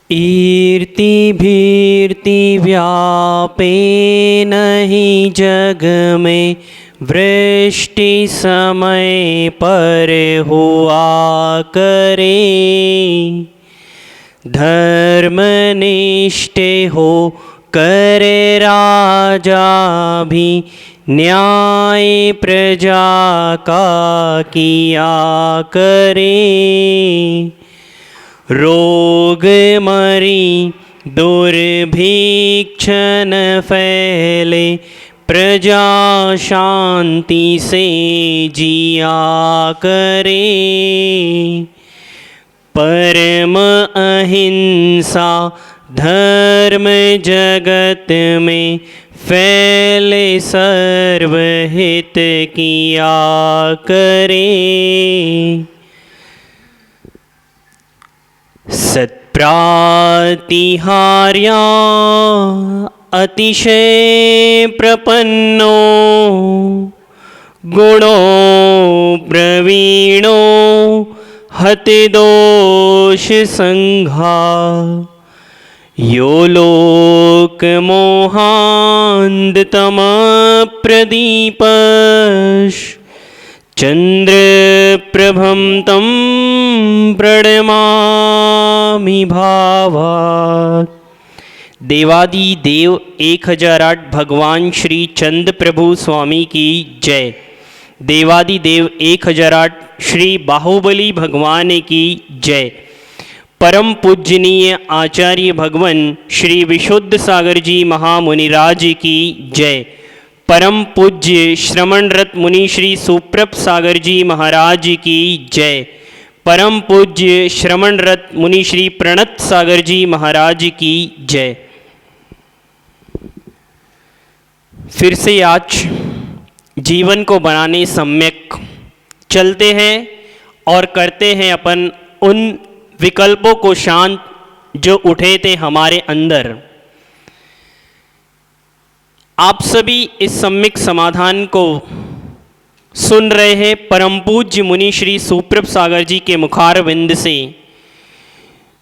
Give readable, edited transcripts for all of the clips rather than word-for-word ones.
ईर्ति व्यापेन ही जग में वृष्टि समय पर हुआ करे। धर्मनिष्ठ हो करे राजा भी न्याय प्रजा का किया करे। रोग मरी दुर्भिक्षण फैले प्रजा शांति से जिया करे। परम अहिंसा धर्म जगत में फैले सर्वहित किया करे। सत्प्रातिहार्या अतिशय प्रपन्नो गुणो प्रवीणो हति दोष संघा। यो लोक मोहांधतम प्रदीपश चंद्र प्रभम तम प्रणमामि भावात्। देवादि देव 1008 भगवान श्री चंद प्रभु स्वामी की जय। देवादि देव 1008 श्री बाहुबली भगवान की जय। परम पूजनीय आचार्य भगवान श्री विशुद्ध सागर जी महामुनिराज की जय। परम पूज्य श्रमणरत मुनि श्री सुप्रभ सागर जी महाराज की जय। परम पूज्य श्रमणरत मुनि श्री प्रणत सागर जी महाराज की जय। फिर से आज जीवन को बनाने सम्यक चलते हैं और करते हैं अपन उन विकल्पों को शांत जो उठे थे हमारे अंदर। आप सभी इस सम्यक समाधान को सुन रहे हैं परम पूज्य मुनि श्री सुप्रभ सागर जी के मुखारविंद से,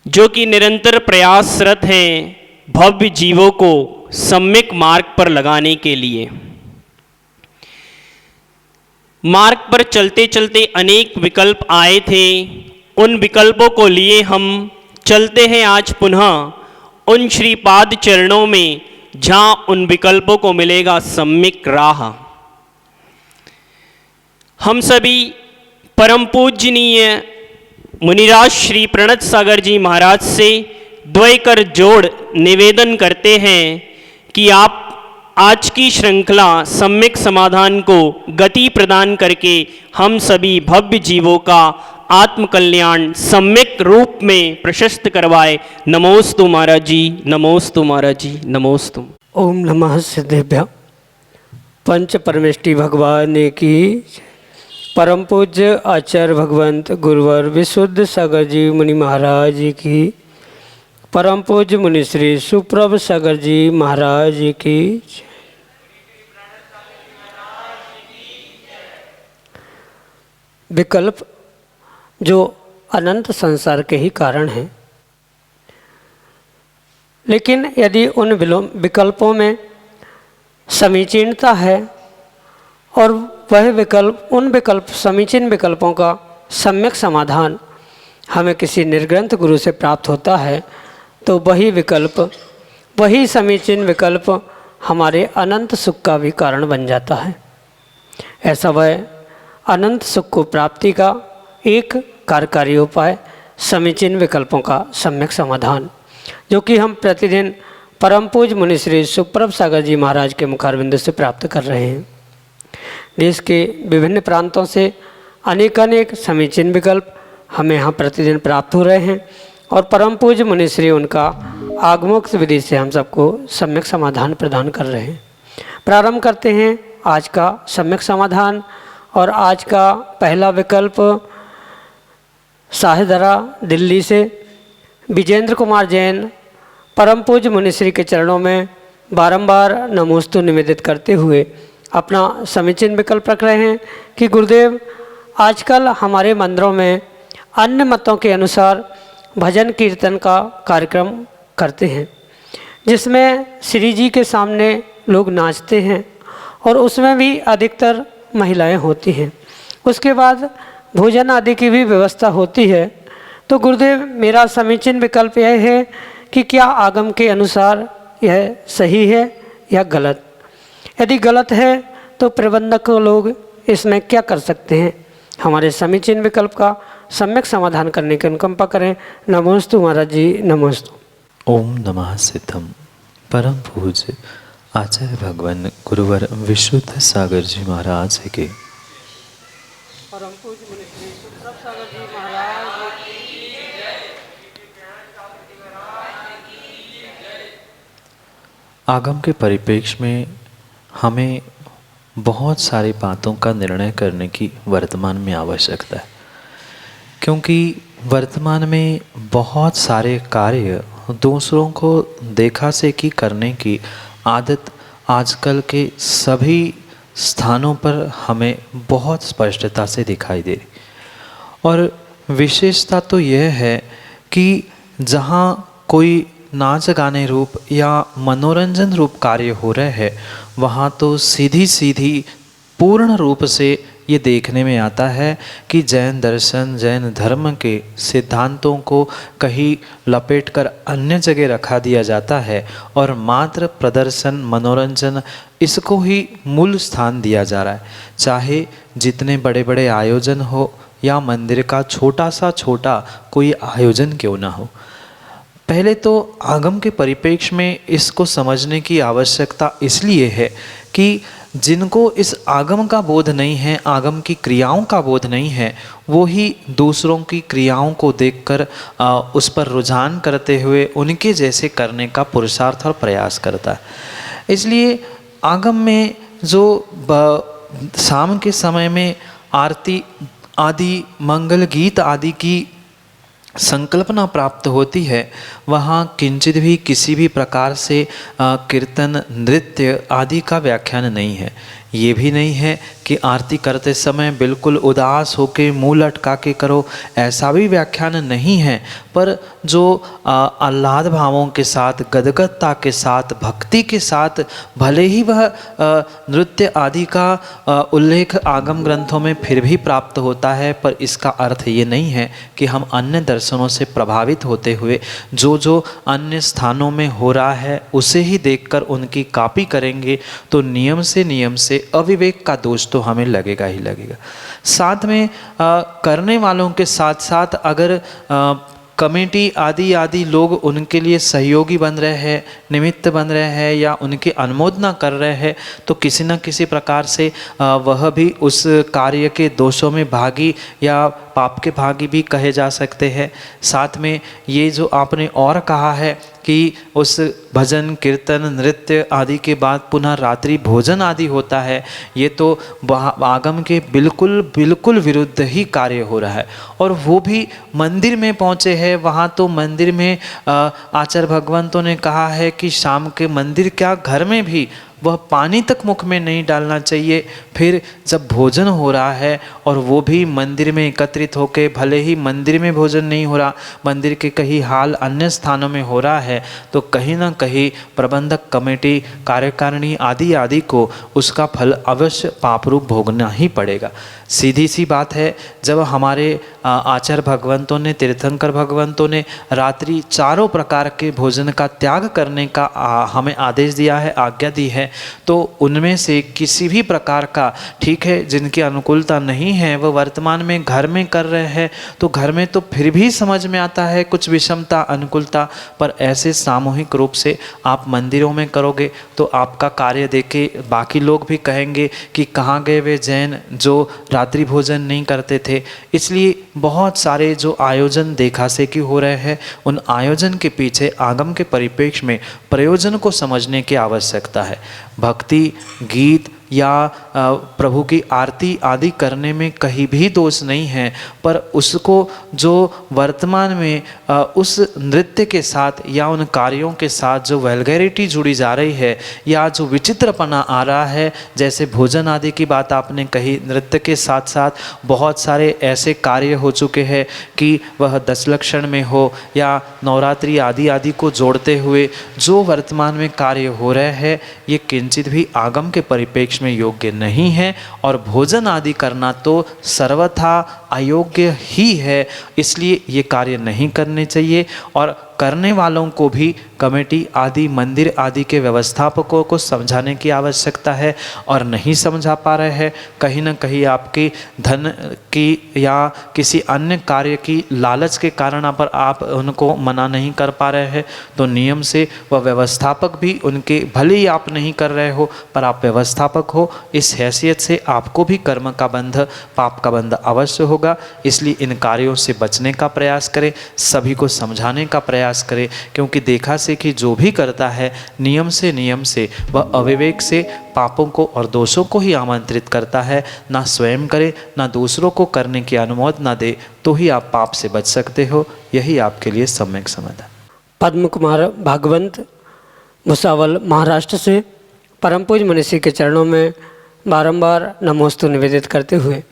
जो कि निरंतर प्रयासरत हैं भव्य जीवों को सम्यक मार्ग पर लगाने के लिए। मार्ग पर चलते चलते अनेक विकल्प आए थे, उन विकल्पों को लिए हम चलते हैं आज पुनः उन श्रीपाद चरणों में जहाँ उन विकल्पों को मिलेगा सम्यक राह। हम सभी परम पूजनीय मुनिराज श्री प्रणत सागर जी महाराज से द्वय कर जोड़ निवेदन करते हैं कि आप आज की श्रृंखला सम्यक समाधान को गति प्रदान करके हम सभी भव्य जीवों का आत्मकल्याण सम्यक रूप में प्रशस्त करवाए। नमोस्तु महाराज जी, नमोस्तु महाराज जी, नमोस्तु। ओम नमः सिद्धेभ्य। पंच परमेष्टि भगवान की परम पूज्य आचार्य भगवंत गुरुवर विशुद्ध सागर जी मुनि महाराज की, परम पूज्य मुनि श्री सुप्रभ सागर जी महाराज की। विकल्प जो अनंत संसार के ही कारण हैं, लेकिन यदि उन विकल्पों में समीचीनता है और वह विकल्प उन समीचीन विकल्पों का सम्यक समाधान हमें किसी निर्ग्रंथ गुरु से प्राप्त होता है, तो वही विकल्प, वही समीचीन विकल्प हमारे अनंत सुख का भी कारण बन जाता है। ऐसा वह अनंत सुख को प्राप्ति का एक कार्यकारी उपाय समीचीन विकल्पों का सम्यक समाधान, जो कि हम प्रतिदिन परम पूज्य मुनि श्री सुप्रभ सागर जी महाराज के मुखारविंद से प्राप्त कर रहे हैं। देश के विभिन्न प्रांतों से अनेकानेक समीचीन विकल्प हमें यहाँ प्रतिदिन प्राप्त हो रहे हैं और परम पूज्य मुनि श्री उनका आगमोक्त विधि से हम सबको सम्यक समाधान प्रदान कर रहे हैं। प्रारंभ करते हैं आज का सम्यक समाधान। और आज का पहला विकल्प साहेदरा दिल्ली से विजेंद्र कुमार जैन परम पूज्य मुनिश्री के चरणों में बारंबार नमोस्तु निवेदित करते हुए अपना समीचीन विकल्प रख रहे हैं कि गुरुदेव, आजकल हमारे मंदिरों में अन्य मतों के अनुसार भजन कीर्तन का कार्यक्रम करते हैं, जिसमें श्री जी के सामने लोग नाचते हैं और उसमें भी अधिकतर महिलाएं होती हैं। उसके बाद भोजन आदि की भी व्यवस्था होती है। तो गुरुदेव, मेरा समीचीन विकल्प यह है कि क्या आगम के अनुसार यह सही है या गलत? यदि गलत है तो प्रबंधक लोग इसमें क्या कर सकते हैं? हमारे समीचीन विकल्प का सम्यक समाधान करने की अनुकंपा करें। नमोस्तु महाराज जी, नमोस्तु। ओम नमः सिद्धम। परम पूज्य आचार्य भगवान गुरुवर विशुद्ध सागर जी महाराज के परम पूज्य मुनि श्री शुद्ध सागर जी महाराज आगम के परिप्रेक्ष्य में हमें बहुत सारी बातों का निर्णय करने की वर्तमान में आवश्यकता है, क्योंकि वर्तमान में बहुत सारे कार्य दूसरों को देखा से कि करने की आदत आजकल के सभी स्थानों पर हमें बहुत स्पष्टता से दिखाई दे रही। और विशेषता तो यह है कि जहाँ कोई नाच गाने रूप या मनोरंजन रूप कार्य हो रहे हैं, वहाँ तो सीधी सीधी पूर्ण रूप से ये देखने में आता है कि जैन दर्शन, जैन धर्म के सिद्धांतों को कहीं लपेटकर अन्य जगह रखा दिया जाता है और मात्र प्रदर्शन, मनोरंजन, इसको ही मूल स्थान दिया जा रहा है। चाहे जितने बड़े बड़े आयोजन हो या मंदिर का छोटा सा छोटा कोई आयोजन क्यों ना हो। पहले तो आगम के परिप्रेक्ष्य में इसको समझने की आवश्यकता इसलिए है कि जिनको इस आगम का बोध नहीं है, आगम की क्रियाओं का बोध नहीं है, वो ही दूसरों की क्रियाओं को देखकर उस पर रुझान करते हुए उनके जैसे करने का पुरुषार्थ और प्रयास करता है। इसलिए आगम में जो शाम के समय में आरती आदि, मंगल गीत आदि की संकल्पना प्राप्त होती है, वहाँ किंचित भी किसी भी प्रकार से कीर्तन, नृत्य आदि का व्याख्यान नहीं है। ये भी नहीं है कि आरती करते समय बिल्कुल उदास होके मुंह लटका के करो, ऐसा भी व्याख्यान नहीं है। पर जो आह्लाद भावों के साथ, गदगदता के साथ, भक्ति के साथ, भले ही वह नृत्य आदि का उल्लेख आगम ग्रंथों में फिर भी प्राप्त होता है, पर इसका अर्थ ये नहीं है कि हम अन्य दर्शनों से प्रभावित होते हुए जो जो अन्य स्थानों में हो रहा है उसे ही देखकर उनकी कॉपी करेंगे, तो नियम से अविवेक का दोष तो हमें लगेगा ही लगेगा। साथ में करने वालों के साथ साथ अगर कमेटी आदि लोग उनके लिए सहयोगी बन रहे हैं, निमित्त बन रहे हैं या उनकी अनुमोदना कर रहे हैं, तो किसी न किसी प्रकार से वह भी उस कार्य के दोषों में भागी या पाप के भागी भी कहे जा सकते हैं। साथ में ये जो आपने और कहा है कि उस भजन, कीर्तन, नृत्य आदि के बाद पुनः रात्रि भोजन आदि होता है, ये तो आगम के बिल्कुल विरुद्ध ही कार्य हो रहा है। और वो भी मंदिर में पहुँचे हैं, वहाँ तो मंदिर में आचार्य भगवंतों ने कहा है कि शाम के मंदिर क्या, घर में भी वह पानी तक मुख में नहीं डालना चाहिए। फिर जब भोजन हो रहा है और वो भी मंदिर में एकत्रित होकर, भले ही मंदिर में भोजन नहीं हो रहा, मंदिर के कहीं हाल अन्य स्थानों में हो रहा है, तो कहीं ना कहीं प्रबंधक कमेटी, कार्यकारिणी आदि को उसका फल अवश्य पाप रूप भोगना ही पड़ेगा। सीधी सी बात है, जब हमारे आचार्य भगवंतों ने, तीर्थंकर भगवंतों ने रात्रि चारों प्रकार के भोजन का त्याग करने का हमें आदेश दिया है, आज्ञा दी है, तो उनमें से किसी भी प्रकार का, ठीक है जिनकी अनुकूलता नहीं है वह वर्तमान में घर में कर रहे हैं, तो घर में तो फिर भी समझ में आता है कुछ विषमता, अनुकूलता, पर ऐसे सामूहिक रूप से आप मंदिरों में करोगे तो आपका कार्य देखे बाकी लोग भी कहेंगे कि कहाँ गए वे जैन जो रात्रि भोजन नहीं करते थे। इसलिए बहुत सारे जो आयोजन देखा से कि हो रहे हैं, उन आयोजन के पीछे आगम के परिप्रेक्ष्य में प्रयोजन को समझने की आवश्यकता है। भक्ति, गीत या प्रभु की आरती आदि करने में कहीं भी दोष नहीं है, पर उसको जो वर्तमान में उस नृत्य के साथ या उन कार्यों के साथ जो वल्गैरिटी जुड़ी जा रही है या जो विचित्रपना आ रहा है, जैसे भोजन आदि की बात आपने कही, नृत्य के साथ साथ बहुत सारे ऐसे कार्य हो चुके हैं कि वह दशलक्षण में हो या नवरात्रि आदि आदि को जोड़ते हुए जो वर्तमान में कार्य हो रहे हैं, ये किंचित भी आगम के परिप्रेक्ष्य में योग्य नहीं है और भोजन आदि करना तो सर्वथा अयोग्य ही है। इसलिए ये कार्य नहीं करने चाहिए और करने वालों को भी कमेटी आदि मंदिर आदि के व्यवस्थापकों को समझाने की आवश्यकता है और नहीं समझा पा रहे हैं, कहीं ना कहीं आपकी धन की या किसी अन्य कार्य की लालच के कारण पर आप उनको मना नहीं कर पा रहे हैं, तो नियम से वह व्यवस्थापक भी उनके, भले ही आप नहीं कर रहे हो पर आप व्यवस्थापक हो, इस हैसियत से आपको भी कर्म का बंध, पाप का बंध अवश्य होगा। इसलिए इन कार्यों से बचने का प्रयास करें, सभी को समझाने का प्रयास करें, क्योंकि देखा से कि जो भी करता है नियम से वह अविवेक से पापों को और दोषों को ही आमंत्रित करता है, ना स्वयं करे ना दूसरों को करने की अनुमति ना दे, तो ही आप पाप से बच सकते हो। यही आपके लिए सम्यक समाधान। पद्म कुमार भागवंत भुसावल महाराष्ट्र से परम पूज्य मनीषी के चरणों में बारंबार नमोस्तु निवेदित करते हुए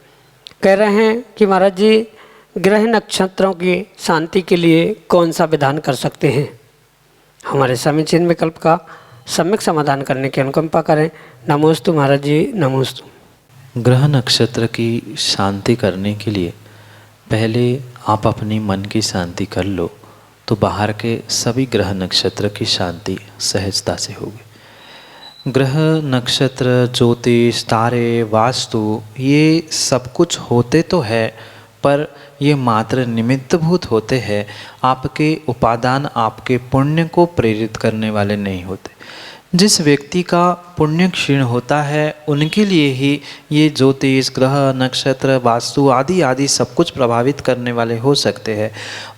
कह रहे हैं कि महाराज जी, ग्रह नक्षत्रों की शांति के लिए कौन सा विधान कर सकते हैं? हमारे समीचीन विकल्प का सम्यक समाधान करने की अनुकंपा करें। नमोस्तु महाराज जी, नमोस्तु। ग्रह नक्षत्र की शांति करने के लिए पहले आप अपनी मन की शांति कर लो, तो बाहर के सभी ग्रह नक्षत्र की शांति सहजता से होगी। ग्रह नक्षत्र, ज्योतिष, तारे, वास्तु, ये सब कुछ होते तो है, पर ये मात्र निमित्तभूत होते हैं, आपके उपादान, आपके पुण्य को प्रेरित करने वाले नहीं होते। जिस व्यक्ति का पुण्य क्षीण होता है उनके लिए ही ये ज्योतिष, ग्रह, नक्षत्र, वास्तु आदि आदि सब कुछ प्रभावित करने वाले हो सकते हैं,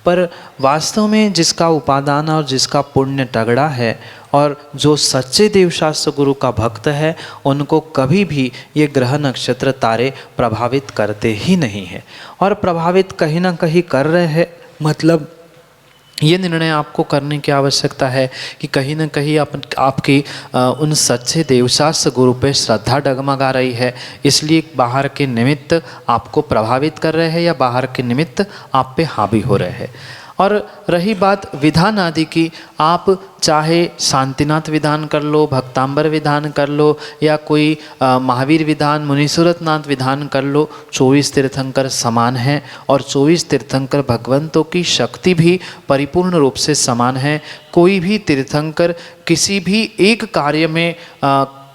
पर वास्तव में जिसका उपादान और जिसका पुण्य तगड़ा है और जो सच्चे देवशास्त्र गुरु का भक्त है, उनको कभी भी ये ग्रह नक्षत्र तारे प्रभावित करते ही नहीं हैं। और प्रभावित कहीं ना कहीं कर रहे हैं, मतलब ये निर्णय आपको करने की आवश्यकता है कि कहीं ना कहीं आपकी उन सच्चे देवशास्त्र गुरु पे श्रद्धा डगमगा रही है, इसलिए बाहर के निमित्त आपको प्रभावित कर रहे हैं या बाहर के निमित्त आप पे हावी हो रहे हैं। और रही बात विधान आदि की, आप चाहे शांतिनाथ विधान कर लो, भक्तांबर विधान कर लो या कोई महावीर विधान, मुनीसुरतनाथ विधान कर लो, 24 तीर्थंकर समान हैं और 24 तीर्थंकर भगवंतों की शक्ति भी परिपूर्ण रूप से समान है। कोई भी तीर्थंकर किसी भी एक कार्य में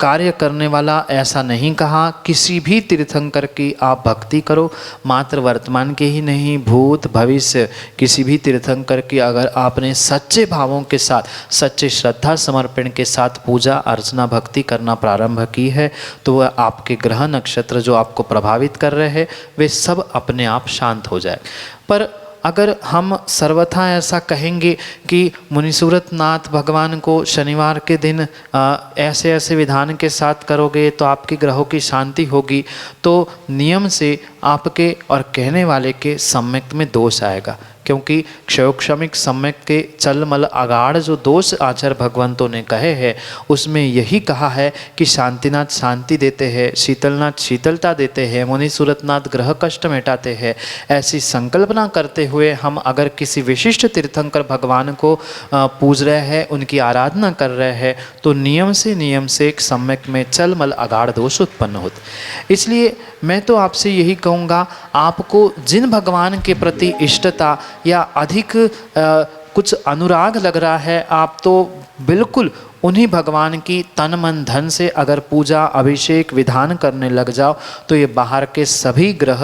कार्य करने वाला ऐसा नहीं कहा। किसी भी तीर्थंकर की आप भक्ति करो, मात्र वर्तमान के ही नहीं, भूत भविष्य किसी भी तीर्थंकर की अगर आपने सच्चे भावों के साथ, सच्चे श्रद्धा समर्पण के साथ पूजा अर्चना भक्ति करना प्रारंभ की है, तो वह आपके ग्रह नक्षत्र जो आपको प्रभावित कर रहे हैं वे सब अपने आप शांत हो जाए। पर अगर हम सर्वथा ऐसा कहेंगे कि मुनीसुरतनाथ भगवान को शनिवार के दिन ऐसे ऐसे विधान के साथ करोगे तो आपके ग्रहों की शांति होगी, तो नियम से आपके और कहने वाले के सम्यक में दोष आएगा, क्योंकि क्षयोक्षमिक सम्यक के चलमल अगाढ़ जो दोष आचार्य भगवंतों ने कहे हैं उसमें यही कहा है कि शांतिनाथ शांति देते हैं, शीतलनाथ शीतलता देते हैं, मुनीसुरतनाथ ग्रह कष्ट मिटाते हैं। ऐसी संकल्पना करते हुए हम अगर किसी विशिष्ट तीर्थंकर भगवान को पूज रहे हैं, उनकी आराधना कर रहे हैं, तो नियम से एक सम्यक में चलमल अगाढ़ दोष उत्पन्न होते। इसलिए मैं तो आपसे यही कहूँगा, आपको जिन भगवान के प्रति इष्टता या अधिक कुछ अनुराग लग रहा है, आप तो बिल्कुल उन्हीं भगवान की तन मन धन से अगर पूजा अभिषेक विधान करने लग जाओ तो ये बाहर के सभी ग्रह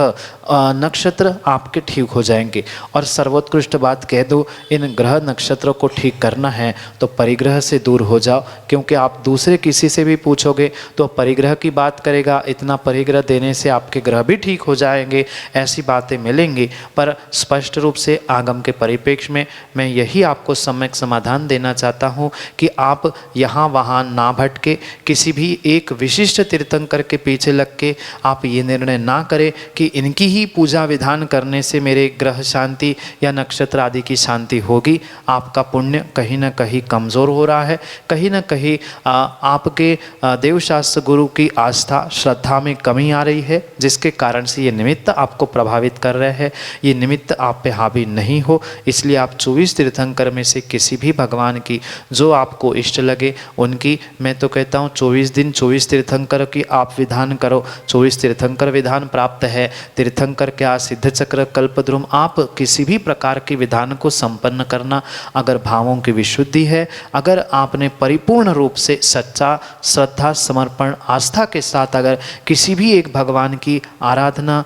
नक्षत्र आपके ठीक हो जाएंगे। और सर्वोत्कृष्ट बात कह दो, इन ग्रह नक्षत्रों को ठीक करना है तो परिग्रह से दूर हो जाओ, क्योंकि आप दूसरे किसी से भी पूछोगे तो परिग्रह की बात करेगा, इतना परिग्रह देने से आपके ग्रह भी ठीक हो जाएंगे, ऐसी बातें मिलेंगी। पर स्पष्ट रूप से आगम के परिप्रेक्ष्य में मैं यही आपको सम्यक समाधान देना चाहता हूँ कि आप यहाँ वहाँ ना भटके, किसी भी एक विशिष्ट तीर्थंकर के पीछे लग के आप ये निर्णय ना करें कि इनकी ही पूजा विधान करने से मेरे ग्रह शांति या नक्षत्र आदि की शांति होगी। आपका पुण्य कहीं ना कहीं कमज़ोर हो रहा है, कहीं ना कहीं आपके देवशास्त्र गुरु की आस्था श्रद्धा में कमी आ रही है, जिसके कारण से ये निमित्त आपको प्रभावित कर रहे हैं। ये निमित्त आप पे हावी नहीं हो, इसलिए आप 24 तीर्थंकर में से किसी भी भगवान की जो आपको इष्ट लगे उनकी, मैं तो कहता हूँ 24 दिन 24 तीर्थंकर की आप विधान करो। 24 तीर्थंकर विधान प्राप्त है, तीर्थंकर क्या सिद्ध चक्र कल्पद्रुम, आप किसी भी प्रकार के विधान को संपन्न करना। अगर भावों की विशुद्धि है, अगर आपने परिपूर्ण रूप से सच्चा श्रद्धा समर्पण आस्था के साथ अगर किसी भी एक भगवान की आराधना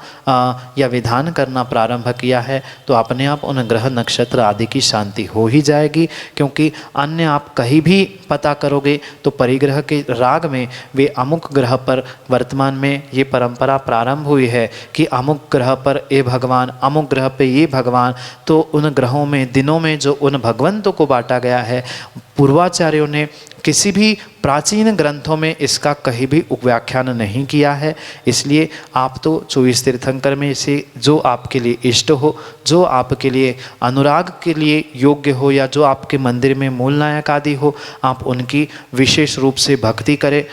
या विधान करना प्रारंभ किया है, तो अपने आप उन ग्रह नक्षत्र आदि की शांति हो ही जाएगी। क्योंकि अन्य आप कहीं भी पता करोगे तो परिग्रह के राग में वे अमुक ग्रह पर वर्तमान में ये परंपरा प्रारंभ हुई है कि अमुक ग्रह पर ये भगवान, अमुक ग्रह पे ये भगवान। तो उन ग्रहों में दिनों में जो उन भगवंतों को बांटा गया है, पूर्वाचार्यों ने किसी भी प्राचीन ग्रंथों में इसका कहीं भी व्याख्यान नहीं किया है। इसलिए आप तो 24 तीर्थंकर में से जो आपके लिए इष्ट हो, जो आपके लिए अनुराग के लिए योग्य हो, या जो आपके मंदिर में मूल नायक आदि हो, आप उनकी विशेष रूप से भक्ति करें,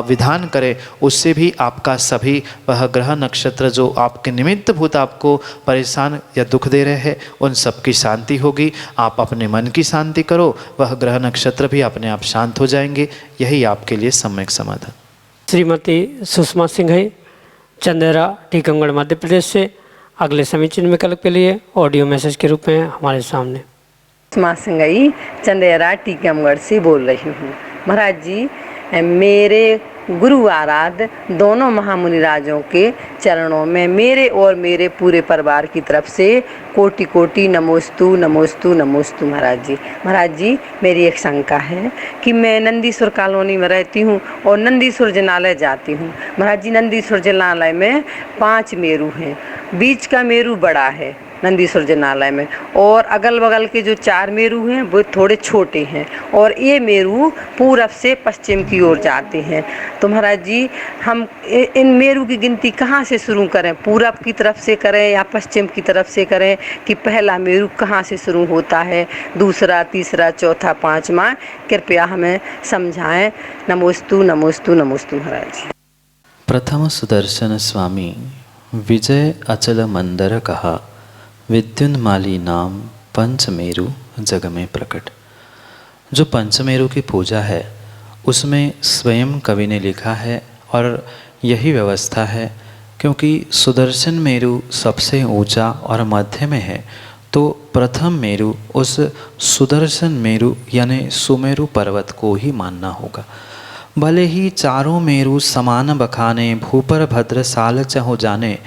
विधान करें। उससे भी आपका सभी वह ग्रह नक्षत्र जो आपके निमित्त भूत आपको परेशान या दुख दे रहे हैं, उन सब की शांति होगी। आप अपने मन की शांति करो, वह ग्रह नक्षत्र भी अपने आप शांत हो जाएंगे। यही आपके लिए सम्यक समाधान। श्रीमती सुषमा सिंघई, चंदेरा, टीकमगढ़, मध्य प्रदेश से अगले समीचीन विकल्प के लिए ऑडियो मैसेज के रूप में हमारे सामने। सुषमा सिंघई, चंदेरा, टीकमगढ़ से बोल रही हूँ। महाराज जी, मेरे गुरु आराध्य दोनों महामुनि राजों के चरणों में मेरे और मेरे पूरे परिवार की तरफ से कोटि कोटि नमोस्तु नमोस्तु नमोस्तु। महाराज जी, मेरी एक शंका है कि मैं नंदीश्वर कॉलोनी में रहती हूँ और नंदीश्वर जनालय जाती हूँ। महाराज जी, नंदीश्वर जनालय में 5 मेरू हैं, बीच का मेरू बड़ा है नंदीश्वर जनालय में, और अगल बगल के जो 4 मेरू हैं वो थोड़े छोटे हैं, और ये मेरू पूरब से पश्चिम की ओर जाते हैं। तो महाराज जी, हम इन मेरू की गिनती कहाँ से शुरू करें? पूरब की तरफ से करें या पश्चिम की तरफ से करें? कि पहला मेरू कहाँ से शुरू होता है, दूसरा, तीसरा, चौथा, 5वां? कृपया हमें समझाएं। नमोस्तु नमोस्तु नमोस्तु। महाराज जी, प्रथम सुदर्शन स्वामी विजय अचल मंदर कहा, विद्युन्माली नाम पंचमेरु जग में प्रकट। जो पंचमेरु की पूजा है उसमें स्वयं कवि ने लिखा है, और यही व्यवस्था है क्योंकि सुदर्शन मेरु सबसे ऊंचा और मध्य में है, तो प्रथम मेरु उस सुदर्शन मेरु यानी सुमेरु पर्वत को ही मानना होगा। भले ही चारों मेरु समान बखाने, भूपर भद्र साल चहो जाने,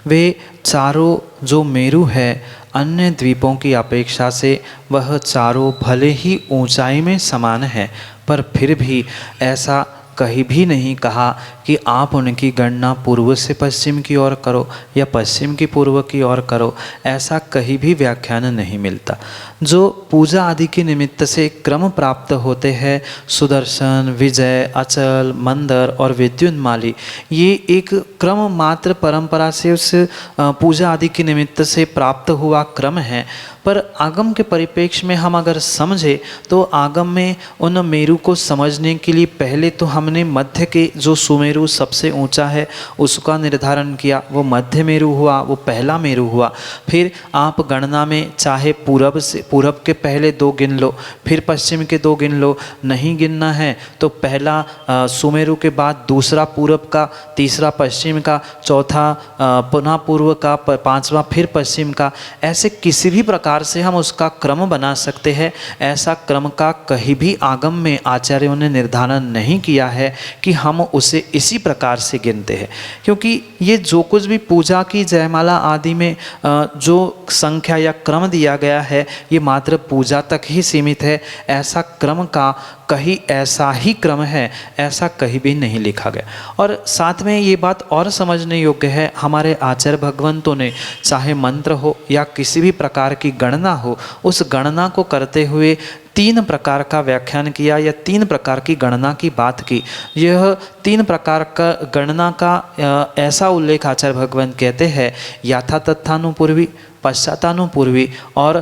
वे चारों जो मेरु है अन्य द्वीपों की अपेक्षा से वह चारों भले ही ऊंचाई में समान है, पर फिर भी ऐसा कहीं भी नहीं कहा कि आप उनकी गणना पूर्व से पश्चिम की ओर करो या पश्चिम की पूर्व की ओर करो। ऐसा कहीं भी व्याख्यान नहीं मिलता। जो पूजा आदि के निमित्त से क्रम प्राप्त होते हैं, सुदर्शन, विजय, अचल, मंदर और विद्युन्माली, ये एक क्रम मात्र परंपरा से उस पूजा आदि के निमित्त से प्राप्त हुआ क्रम है। पर आगम के परिप्रेक्ष्य में हम अगर समझे तो आगम में उन मेरु को समझने के लिए पहले तो हमने मध्य के जो सुमेरु सबसे ऊंचा है उसका निर्धारण किया, वो मध्य मेरु हुआ, वो पहला मेरु हुआ। फिर आप गणना में चाहे पूरब के पहले 2 गिन लो, फिर पश्चिम के 2 गिन लो, नहीं गिनना है तो पहला सुमेरु के बाद दूसरा पूरब का, तीसरा पश्चिम का, चौथा पुनः पूर्व का, 5वां फिर पश्चिम का। ऐसे किसी भी प्रकार से हम उसका क्रम बना सकते हैं। ऐसा क्रम का कहीं भी आगम में आचार्यों ने निर्धारण नहीं किया है कि हम उसे इसी प्रकार से गिनते हैं, क्योंकि ये जो कुछ भी पूजा की जयमाला आदि में जो संख्या या क्रम दिया गया है ये मात्र पूजा तक ही सीमित है। ऐसा क्रम का कहीं ऐसा ही क्रम है ऐसा कहीं भी नहीं लिखा गया। और साथ में ये बात और समझने योग्य है, हमारे आचार्य भगवंतों ने चाहे मंत्र हो या किसी भी प्रकार की गणना हो, उस गणना को करते हुए तीन प्रकार का व्याख्यान किया या तीन प्रकार की गणना की बात की। यह तीन प्रकार का गणना का ऐसा उल्लेख आचार्य भगवान कहते हैं, याथा तथानुपूर्वी, पश्चातानुपूर्वी और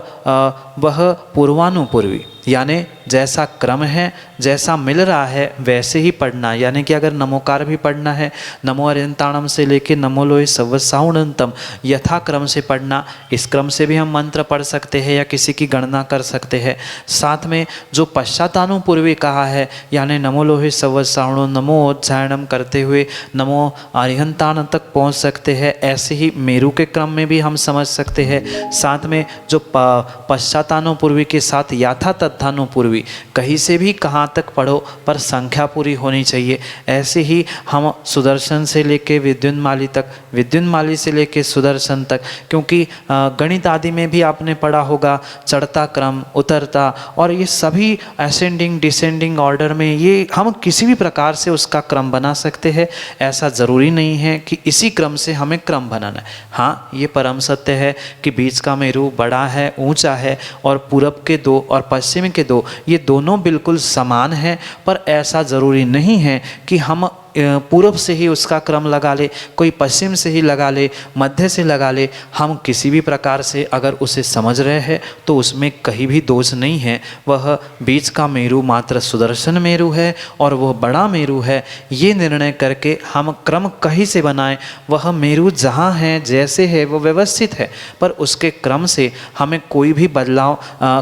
वह पूर्वानुपूर्वी, यानी जैसा क्रम है, जैसा मिल रहा है वैसे ही पढ़ना। यानी कि अगर नमोकार भी पढ़ना है, नमो अरियंताणम से लेके नमो लोय सवसाउणंतम, यथा क्रम से पढ़ना। इस क्रम से भी हम मंत्र पढ़ सकते हैं या किसी की गणना कर सकते हैं। साथ में जो पश्चातानुपूर्वी कहा है, यानी नमो लोहे सवसाउणो नमो उज्जायनम करते हुए नमो अरिहंताण तक पहुँच सकते हैं। ऐसे ही मेरु के क्रम में भी हम समझ सकते हैं। साथ में जो पश्चातानुपूर्वी के साथ याथा तथानुपूर्वी, कहीं से भी कहाँ तक पढ़ो पर संख्या पूरी होनी चाहिए। ऐसे ही हम सुदर्शन से लेके विद्युन्माली तक, विद्युन्माली से लेके सुदर्शन तक, क्योंकि गणित आदि में भी आपने पढ़ा होगा चढ़ता क्रम, उतरता, और ये सभी असेंडिंग डिसेंडिंग ऑर्डर में ये हम किसी भी प्रकार से उसका क्रम बना सकते हैं। ऐसा ज़रूरी नहीं है कि इसी क्रम से हमें क्रम बनाना है। हाँ, ये परम सत्य है कि बीच का मेरु बड़ा है, ऊंचा है, और पूरब के दो और पश्चिम के दो ये दोनों बिल्कुल समान हैं। पर ऐसा ज़रूरी नहीं है कि हम पूर्व से ही उसका क्रम लगा ले, कोई पश्चिम से ही लगा ले, मध्य से लगा ले। हम किसी भी प्रकार से अगर उसे समझ रहे हैं तो उसमें कहीं भी दोष नहीं है। वह बीच का मेरु मात्र सुदर्शन मेरु है और वह बड़ा मेरु है, ये निर्णय करके हम क्रम कहीं से बनाएं। वह मेरु जहाँ है, जैसे है, वो व्यवस्थित है, पर उसके क्रम से हमें कोई भी बदलाव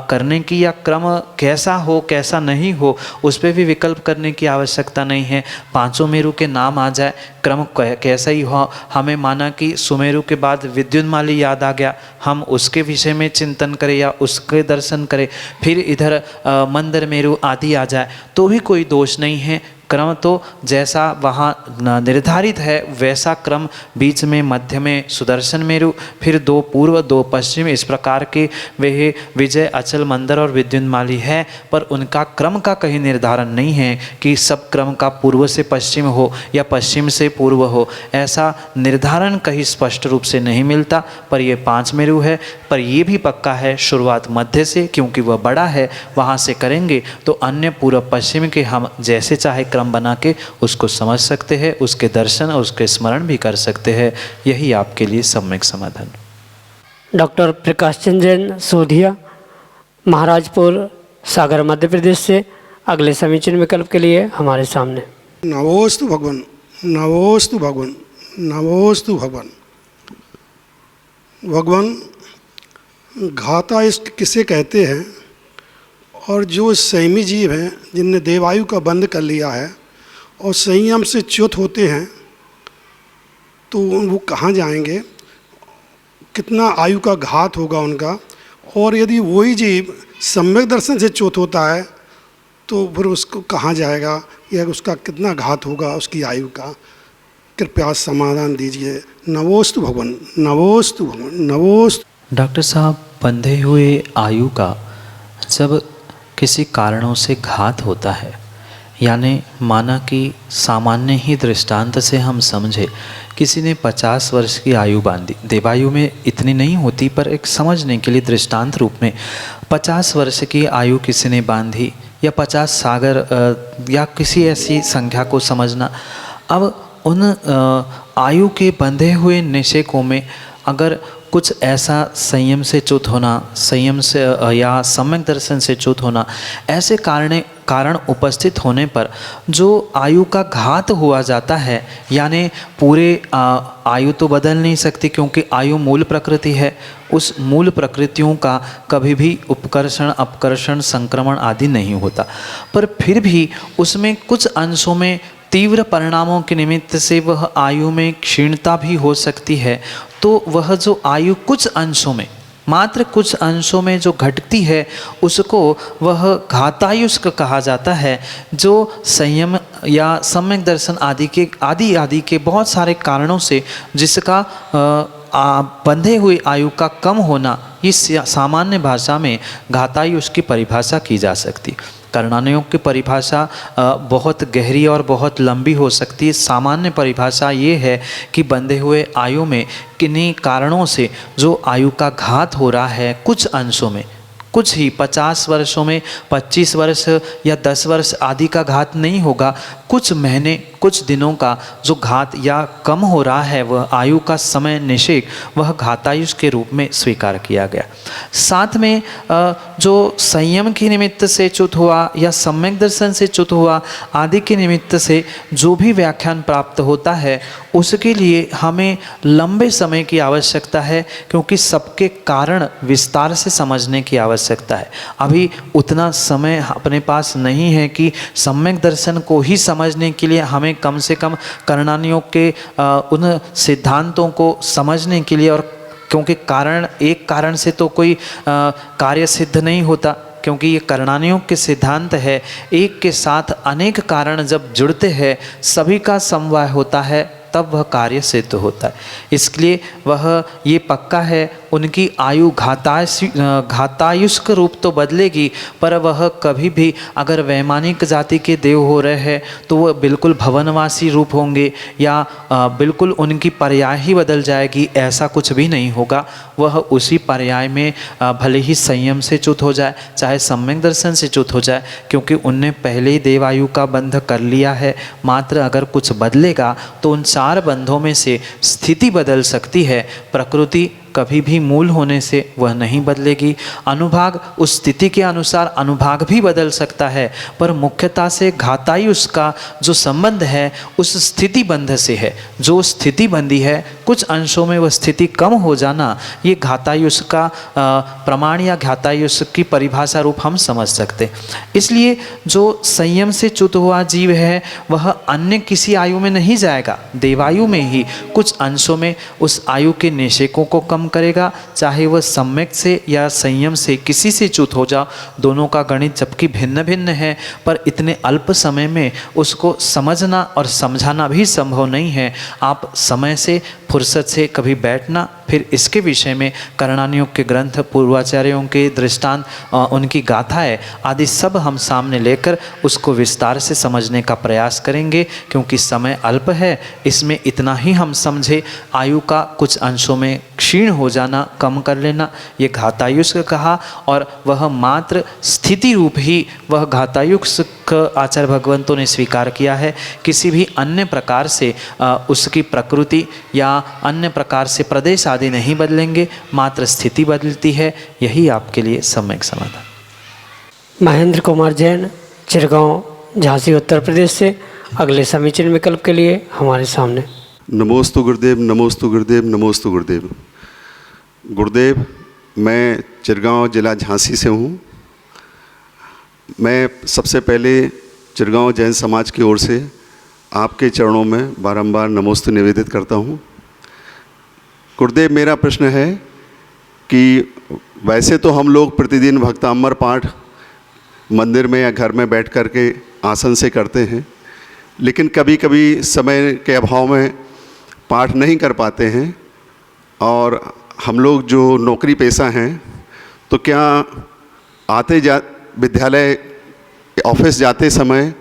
करने की या क्रम कैसा हो कैसा नहीं हो उस पर भी विकल्प करने की आवश्यकता नहीं है। पांचों मेरु के नाम आ जाए, क्रम कैसा ही हो, हमें माना कि सुमेरु के बाद विद्युन्माली याद आ गया, हम उसके विषय में चिंतन करें या उसके दर्शन करें, फिर इधर मंदर मेरु आदि आ जाए तो भी कोई दोष नहीं है। क्रम तो जैसा वहाँ निर्धारित है वैसा क्रम, बीच में मध्य में सुदर्शन मेरु, फिर दो पूर्व दो पश्चिम, इस प्रकार के वे विजय, अचल, मंदर और विद्युन्माली है। पर उनका क्रम का कहीं निर्धारण नहीं है कि सब क्रम का पूर्व से पश्चिम हो या पश्चिम से पूर्व हो, ऐसा निर्धारण कहीं स्पष्ट रूप से नहीं मिलता। पर ये पांच मेरु है, पर ये भी पक्का है शुरुआत मध्य से, क्योंकि वह बड़ा है, वहाँ से करेंगे तो अन्य पूर्व पश्चिम के हम जैसे चाहे क्रम बना के उसको समझ सकते हैं, उसके दर्शन और उसके स्मरण भी कर सकते हैं। यही आपके लिए सम्यक समाधान। डॉक्टर प्रकाश चंद्र जैन सोधिया, महाराजपुर, सागर, मध्य प्रदेश से अगले समीचीन विकल्प के लिए हमारे सामने। नमोस्तु भगवान, नमोस्तु भगवान, नमोस्तु भगवान। भगवान, घाता इष्ट किसे कहते हैं, और जो संयमी जीव हैं जिनने देवायु का बंद कर लिया है और संयम से च्युत होते हैं, तो वो कहाँ जाएंगे, कितना आयु का घात होगा उनका। और यदि वही जीव सम्यक दर्शन से च्युत होता है तो फिर उसको कहाँ जाएगा, या उसका कितना घात होगा उसकी आयु का। कृपया समाधान दीजिए। नमोस्तु भगवान, नमोस्तु भगवान, नमोस्तु। डॉक्टर साहब, बंधे हुए आयु का जब किसी कारणों से घात होता है, यानी माना कि सामान्य ही दृष्टांत से हम समझे, किसी ने 50 वर्ष की आयु बांधी, देवायु में इतनी नहीं होती पर एक समझने के लिए दृष्टांत रूप में 50 वर्ष की आयु किसी ने बांधी, या 50 सागर या किसी ऐसी संख्या को समझना। अब उन आयु के बंधे हुए निषेकों में अगर कुछ ऐसा संयम से च्युत होना, संयम से या सम्यक दर्शन से च्युत होना, ऐसे कारण उपस्थित होने पर जो आयु का घात हुआ जाता है, यानी पूरे आयु तो बदल नहीं सकती क्योंकि आयु मूल प्रकृति है, उस मूल प्रकृतियों का कभी भी उपकर्षण, अपकर्षण, संक्रमण आदि नहीं होता, पर फिर भी उसमें कुछ अंशों में तीव्र परिणामों के निमित्त से वह आयु में क्षीणता भी हो सकती है। तो वह जो आयु कुछ अंशों में, मात्र कुछ अंशों में जो घटती है, उसको वह घातायुष्क कहा जाता है। जो संयम या सम्यक दर्शन आदि के बहुत सारे कारणों से जिसका बंधे हुए आयु का कम होना, इस सामान्य भाषा में घातायुष्क की परिभाषा की जा सकती। कर्णानुयोग की परिभाषा बहुत गहरी और बहुत लंबी हो सकती है। सामान्य परिभाषा ये है कि बंधे हुए आयु में किन्हीं कारणों से जो आयु का घात हो रहा है कुछ अंशों में, कुछ ही 50 वर्षों में 25 वर्ष या 10 वर्ष आदि का घात नहीं होगा, कुछ महीने कुछ दिनों का जो घात या कम हो रहा है वह आयु का समय निषेक वह घातायुष के रूप में स्वीकार किया गया। साथ में जो संयम के निमित्त से च्युत हुआ या सम्यक दर्शन से च्युत हुआ आदि के निमित्त से जो भी व्याख्यान प्राप्त होता है उसके लिए हमें लंबे समय की आवश्यकता है, क्योंकि सबके कारण विस्तार से समझने की आवश्यकता है। अभी उतना समय अपने पास नहीं है कि सम्यक दर्शन को ही समझने के लिए हमें कम से कम करणानियों के उन सिद्धांतों को समझने के लिए, और क्योंकि एक कारण से तो कोई कार्य सिद्ध नहीं होता, क्योंकि ये करणानियों के सिद्धांत है, एक के साथ अनेक कारण जब जुड़ते हैं सभी का समवाय होता है तब वह कार्य सिद्ध होता है। इसलिए वह ये पक्का है उनकी आयु घातायुष्क रूप तो बदलेगी, पर वह कभी भी अगर वैमानिक जाति के देव हो रहे हैं तो वह बिल्कुल भवनवासी रूप होंगे या बिल्कुल उनकी पर्याय ही बदल जाएगी, ऐसा कुछ भी नहीं होगा। वह उसी पर्याय में भले ही संयम से च्युत हो जाए, चाहे सम्यक दर्शन से च्युत हो जाए, क्योंकि उनने पहले ही देवायु का बंध कर लिया है। मात्र अगर कुछ बदलेगा तो उन 4 बंधों में से स्थिति बदल सकती है, प्रकृति कभी भी मूल होने से वह नहीं बदलेगी। अनुभाग उस स्थिति के अनुसार अनुभाग भी बदल सकता है, पर मुख्यतः से घातायुष का जो संबंध है उस स्थिति बंध से है। जो स्थिति बंधी है कुछ अंशों में वह स्थिति कम हो जाना, ये घातायुष का प्रमाण या घातायुष की परिभाषा रूप हम समझ सकते। इसलिए जो संयम से च्युत हुआ जीव है वह अन्य किसी आयु में नहीं जाएगा, देवायु में ही कुछ अंशों में उस आयु के निषेकों को कम करेगा, चाहे वह सम्यक से या संयम से किसी से च्युत हो जाओ। दोनों का गणित जबकि भिन्न भिन्न है, पर इतने अल्प समय में उसको समझना और समझाना भी संभव नहीं है। आप समय से फुर्सत से कभी बैठना, फिर इसके विषय में करणानियों के ग्रंथ, पूर्वाचार्यों के दृष्टांत, उनकी गाथाएं आदि सब हम सामने लेकर उसको विस्तार से समझने का प्रयास करेंगे, क्योंकि समय अल्प है। इसमें इतना ही हम समझे, आयु का कुछ अंशों में क्षीण हो जाना, कम कर लेना, ये घातायुष कहा, और वह मात्र स्थिति रूप ही वह घातायुष आचार्य भगवंतों ने स्वीकार किया है। किसी भी अन्य प्रकार से उसकी प्रकृति या अन्य प्रकार से प्रदेश आदि नहीं बदलेंगे, मात्र स्थिति बदलती है। यही आपके लिए सम्यक समाधान। महेंद्र कुमार जैन, चिरगांव, झांसी, उत्तर प्रदेश से अगले समीचीन विकल्प के लिए हमारे सामने। नमोस्तु गुरुदेव, नमोस्तु गुरुदेव, नमोस्तु गुरुदेव। गुरुदेव, मैं चिरगांव जिला झांसी से हूँ। मैं सबसे पहले चिरगांव जैन समाज की ओर से आपके चरणों में बारंबार नमोस्तु निवेदित करता हूँ। गुरुदेव, मेरा प्रश्न है कि वैसे तो हम लोग प्रतिदिन भक्तामृत पाठ मंदिर में या घर में बैठ कर के आसन से करते हैं, लेकिन कभी कभी समय के अभाव में पाठ नहीं कर पाते हैं, और हम लोग जो नौकरी पेशा हैं तो क्या विद्यालय ऑफिस जाते समय,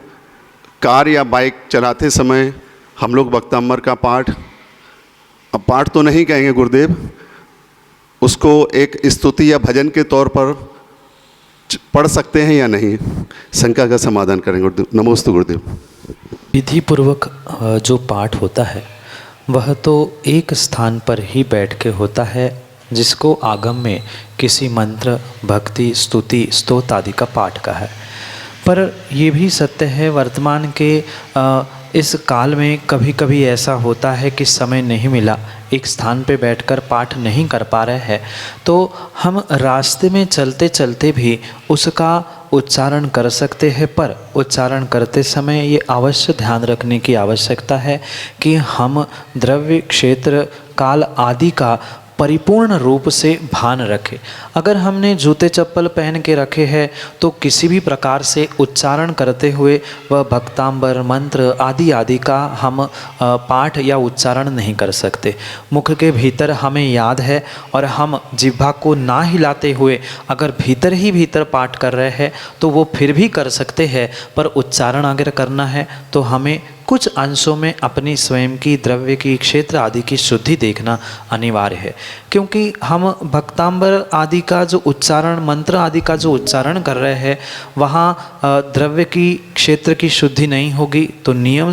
कार या बाइक चलाते समय हम लोग भक्तामृत का पाठ, अब पाठ तो नहीं कहेंगे गुरुदेव, उसको एक स्तुति या भजन के तौर पर पढ़ सकते हैं या नहीं? शंका का समाधान करेंगे गुरुदेव। नमोस्तु गुरुदेव। विधि पूर्वक जो पाठ होता है वह तो एक स्थान पर ही बैठ के होता है, जिसको आगम में किसी मंत्र, भक्ति, स्तुति, स्तोत्र आदि का पाठ का है। पर ये भी सत्य है, वर्तमान के इस काल में कभी कभी ऐसा होता है कि समय नहीं मिला, एक स्थान पे बैठकर पाठ नहीं कर पा रहे हैं, तो हम रास्ते में चलते चलते भी उसका उच्चारण कर सकते हैं। पर उच्चारण करते समय ये अवश्य ध्यान रखने की आवश्यकता है कि हम द्रव्य, क्षेत्र, काल आदि का परिपूर्ण रूप से भान रखें। अगर हमने जूते चप्पल पहन के रखे हैं तो किसी भी प्रकार से उच्चारण करते हुए वह भक्तांबर, मंत्र आदि आदि का हम पाठ या उच्चारण नहीं कर सकते। मुख के भीतर हमें याद है और हम जिह्वा को ना हिलाते हुए अगर भीतर ही भीतर पाठ कर रहे हैं तो वो फिर भी कर सकते हैं, पर उच्चारण अगर करना है तो हमें कुछ अंशों में अपनी स्वयं की द्रव्य की क्षेत्र आदि की शुद्धि देखना अनिवार्य है, क्योंकि हम भक्तांबर आदि का जो उच्चारण, मंत्र आदि का जो उच्चारण कर रहे हैं वहाँ द्रव्य की क्षेत्र की शुद्धि नहीं होगी तो नियम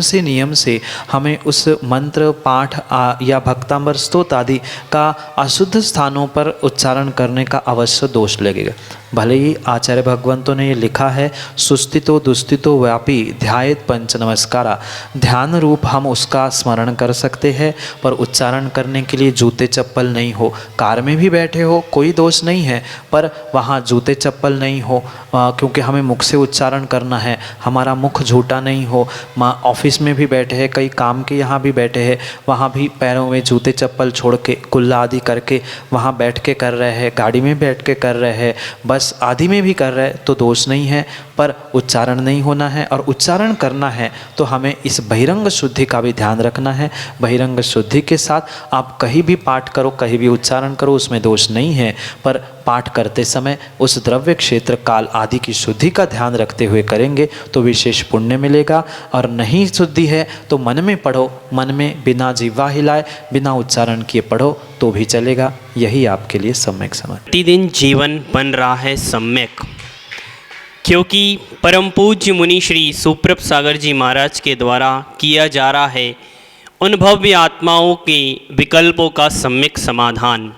से हमें उस मंत्र पाठ या भक्तांबर स्तोत्र आदि का अशुद्ध स्थानों पर उच्चारण करने का अवश्य दोष लगेगा। भले ही आचार्य भगवंतों ने ये लिखा है, सुस्थितो दुस्थितो व्यापी ध्यायेत पंच नमस्कारा, ध्यान रूप हम उसका स्मरण कर सकते हैं, पर उच्चारण करने के लिए जूते चप्पल नहीं हो। कार में भी बैठे हो कोई दोष नहीं है, पर वहाँ जूते चप्पल नहीं हो, क्योंकि हमें मुख से उच्चारण करना है, हमारा मुख झूठा नहीं हो। ऑफिस में भी बैठे हैं, कई काम के यहाँ भी बैठे हैं, वहाँ भी पैरों में जूते चप्पल छोड़ के कुल्ला आदि करके वहाँ बैठ के कर रहे हैं, गाड़ी में बैठ के कर रहे हैं, बस आदि में भी कर रहे हैं तो दोष नहीं है, पर उच्चारण नहीं होना है। और उच्चारण करना है तो हमें इस बहिरंग शुद्धि का भी ध्यान रखना है। बहिरंग शुद्धि के साथ आप कहीं भी पाठ करो, कहीं भी उच्चारण करो, उसमें दोष नहीं है, पर पाठ करते समय उस द्रव्य क्षेत्र काल आदि की शुद्धि का ध्यान रखते हुए करेंगे तो विशेष पुण्य मिलेगा। और नहीं शुद्धि है तो मन में पढ़ो, मन में बिना जिह्वा हिलाए, बिना उच्चारण किए पढ़ो तो भी चलेगा। यही आपके लिए सम्यक समझ। प्रतिदिन जीवन बन रहा है सम्यक, क्योंकि परम पूज्य मुनि श्री सुप्रभ सागर जी महाराज के द्वारा किया जा रहा है उन भव्य आत्माओं के विकल्पों का सम्यक समाधान।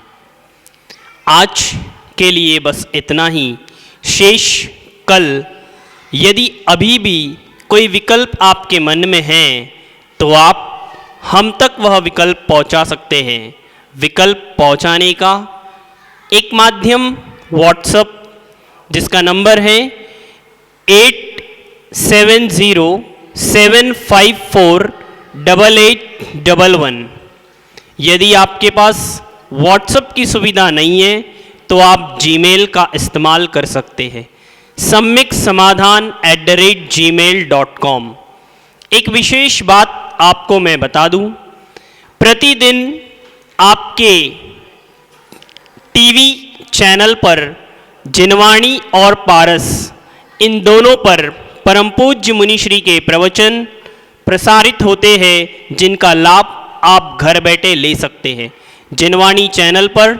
आज के लिए बस इतना ही। शेष कल यदि अभी भी कोई विकल्प आपके मन में है तो आप हम तक वह विकल्प पहुंचा सकते हैं। विकल्प पहुंचाने का एक माध्यम व्हाट्सएप, जिसका नंबर है 8707548811। यदि आपके पास व्हाट्सएप की सुविधा नहीं है तो आप जीमेल का इस्तेमाल कर सकते हैं, सम्यक समाधान @gmail.com। एक विशेष बात आपको मैं बता दूं, प्रतिदिन आपके टीवी चैनल पर जिनवाणी और पारस, इन दोनों पर परम पूज्य मुनिश्री के प्रवचन प्रसारित होते हैं, जिनका लाभ आप घर बैठे ले सकते हैं। जिनवाणी चैनल पर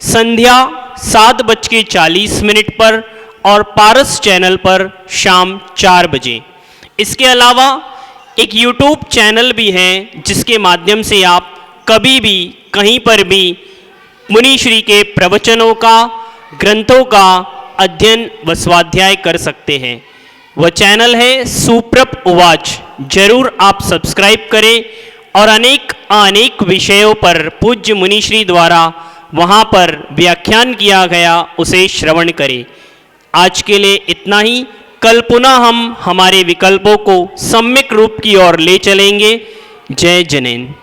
संध्या 7:40 पर और पारस चैनल पर शाम 4 बजे। इसके अलावा एक यूट्यूब चैनल भी है जिसके माध्यम से आप कभी भी कहीं पर भी मुनिश्री के प्रवचनों का, ग्रंथों का अध्ययन व स्वाध्याय कर सकते हैं। वह चैनल है सुप्रभ उवाच। जरूर आप सब्सक्राइब करें और अनेक विषयों पर पूज्य मुनिश्री द्वारा वहाँ पर व्याख्यान किया गया उसे श्रवण करें। आज के लिए इतना ही। कल पुनः हम हमारे विकल्पों को सम्यक रूप की ओर ले चलेंगे। जय जनेन।